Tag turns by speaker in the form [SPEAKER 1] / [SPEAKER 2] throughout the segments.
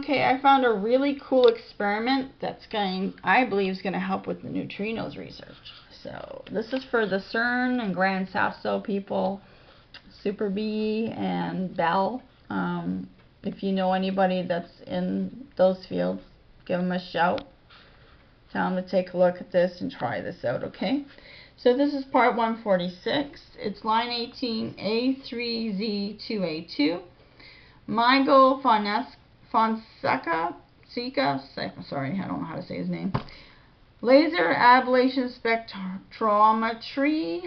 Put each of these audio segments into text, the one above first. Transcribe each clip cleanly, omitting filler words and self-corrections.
[SPEAKER 1] Okay, I found a really cool experiment that's I believe is going to help with the neutrinos research. So this is for the CERN and Gran Sasso people, Super B and Bell. If you know anybody that's in those fields, give them a shout. Tell them to take a look at this and try this out, okay? So this is part 146. It's line 18, a3z2a2 Miguel Fonseca, sorry, I don't know how to say his name. Laser Ablation Spectrometry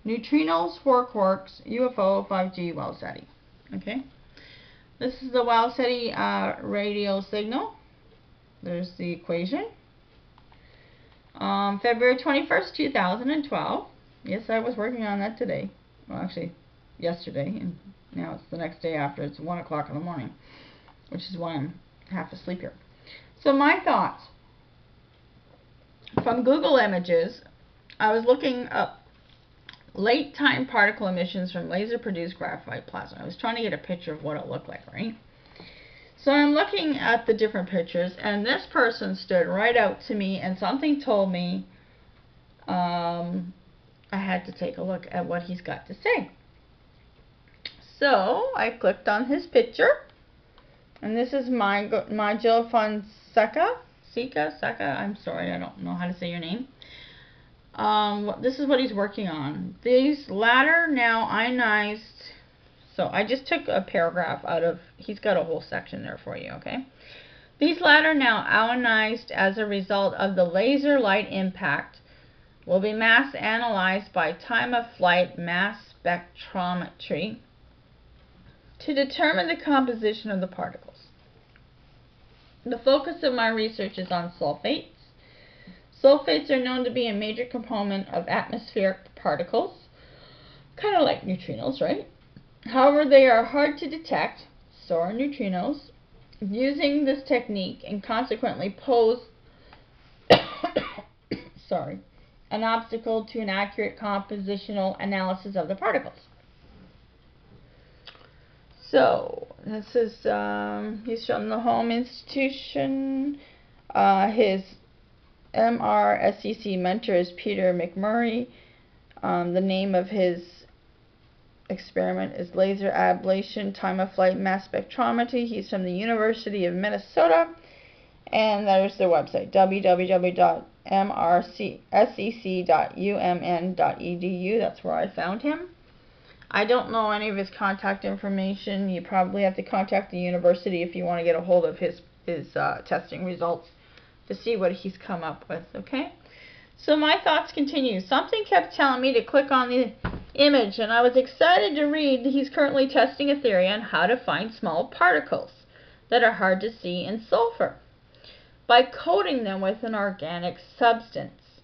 [SPEAKER 1] Neutrinos for Quarks UFO 5G Wow Seti. Okay, this is the Wow Seti radio signal. There's the equation. February 21st, 2012. Yes, I was working on that today. Well, actually, yesterday, and now it's the next day after. It's 1 o'clock in the morning, which is why I'm half asleep here. So my thoughts. From Google Images, I was looking up late time particle emissions from laser produced graphite plasma. I was trying to get a picture of what it looked like, right? So I'm looking at the different pictures, and this person stood right out to me, and something told me I had to take a look at what he's got to say. So I clicked on his picture, and this is Miguel Fonseca. I'm sorry, I don't know how to say your name. This is what he's working on. These latter now ionized. So I just took a paragraph out of, he's got a whole section there for you, okay? These latter now ionized as a result of the laser light impact will be mass analyzed by time of flight mass spectrometry to determine the composition of the particles. The focus of my research is on sulfates. Sulfates are known to be a major component of atmospheric particles, kind of like neutrinos, right? However, they are hard to detect, so are neutrinos. Using this technique and consequently pose an obstacle to an accurate compositional analysis of the particles. So this is he's from the home institution. His MRSCC mentor is Peter McMurray. The name of his experiment is laser ablation time of flight mass spectrometry. He's from the University of Minnesota, and there's their website, www.mrssec.umn.edu. that's where I found him. I don't know any of his contact information. You probably have to contact the university if you want to get a hold of his testing results to see what he's come up with, okay? So my thoughts continue. Something kept telling me to click on the image, and I was excited to read that he's currently testing a theory on how to find small particles that are hard to see in sulfur by coating them with an organic substance.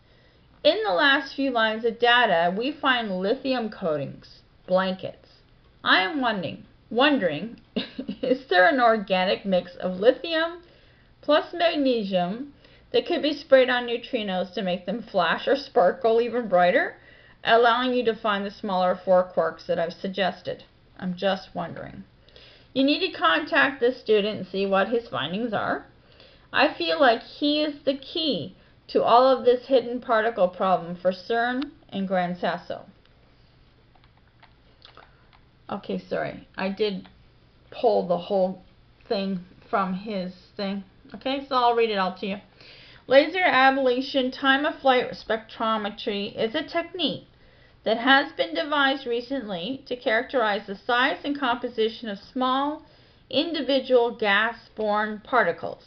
[SPEAKER 1] In the last few lines of data, we find lithium coatings, blankets. I am wondering is there an organic mix of lithium plus magnesium that could be sprayed on neutrinos to make them flash or sparkle even brighter, allowing you to find the smaller 4 quarks that I've suggested? I'm just wondering. You need to contact this student and see what his findings are. I feel like he is the key to all of this hidden particle problem for CERN and Gran Sasso. Okay, sorry. I did pull the whole thing from his thing. Okay, so I'll read it out to you. Laser ablation time of flight spectrometry is a technique that has been devised recently to characterize the size and composition of small individual gas-borne particles.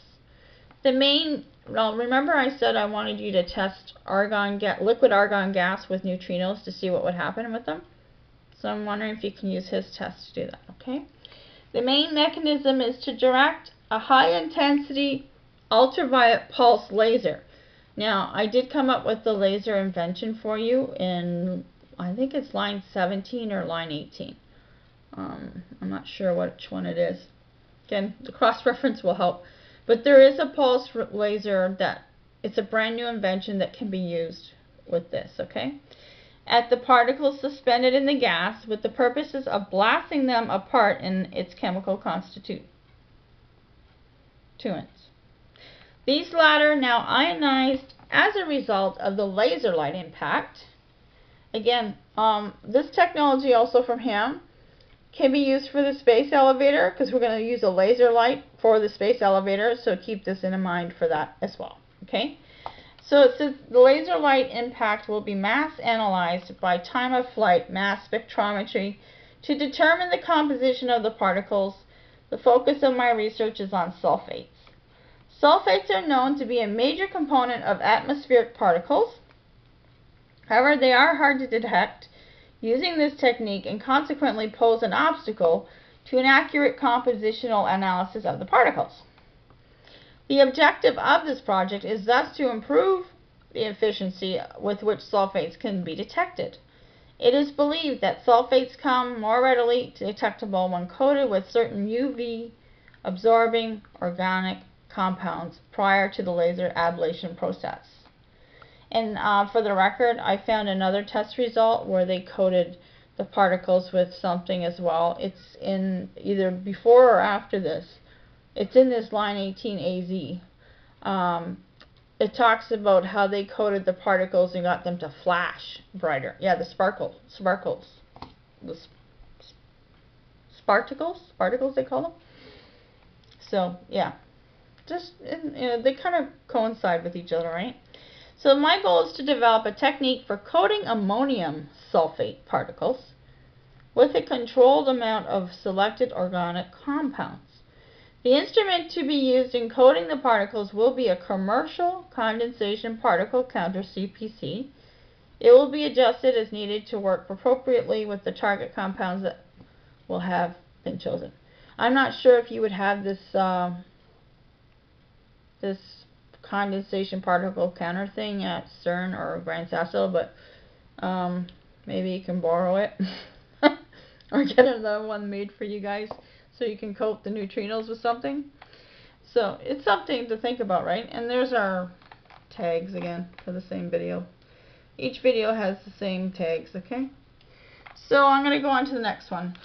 [SPEAKER 1] Remember I said I wanted you to test liquid argon gas with neutrinos to see what would happen with them? So I'm wondering if you can use his test to do that, okay? The main mechanism is to direct a high-intensity ultraviolet pulse laser. Now, I did come up with the laser invention for you in, I think it's line 17 or line 18. I'm not sure which one it is. Again, the cross-reference will help. But there is a pulse laser it's a brand new invention that can be used with this, okay? At the particles suspended in the gas with the purposes of blasting them apart in its chemical constitution. 2Ns. These latter now ionized as a result of the laser light impact. Again, this technology also from him can be used for the space elevator, because we're going to use a laser light for the space elevator, so keep this in mind for that as well. Okay, so it says the laser light impact will be mass analyzed by time of flight mass spectrometry to determine the composition of the particles. The focus of my research is on sulfates. Sulfates are known to be a major component of atmospheric particles. However, they are hard to detect using this technique and consequently pose an obstacle to an accurate compositional analysis of the particles. The objective of this project is thus to improve the efficiency with which sulfates can be detected. It is believed that sulfates come more readily detectable when coated with certain UV absorbing organic compounds prior to the laser ablation process. And for the record, I found another test result where they coated the particles with something as well. It's in either before or after this. It's in this line 18AZ. It talks about how they coated the particles and got them to flash brighter. Yeah, the sparkles. The sparticles they call them. So, yeah. Just, they kind of coincide with each other, right? So my goal is to develop a technique for coating ammonium sulfate particles with a controlled amount of selected organic compounds. The instrument to be used in coating the particles will be a commercial condensation particle counter CPC. It will be adjusted as needed to work appropriately with the target compounds that will have been chosen. I'm not sure if you would have this this condensation particle counter thing at CERN or Grand Sasso, but maybe you can borrow it or get another one made for you guys so you can coat the neutrinos with something. So it's something to think about, right? And there's our tags again for the same video. Each video has the same tags, okay? So I'm going to go on to the next one.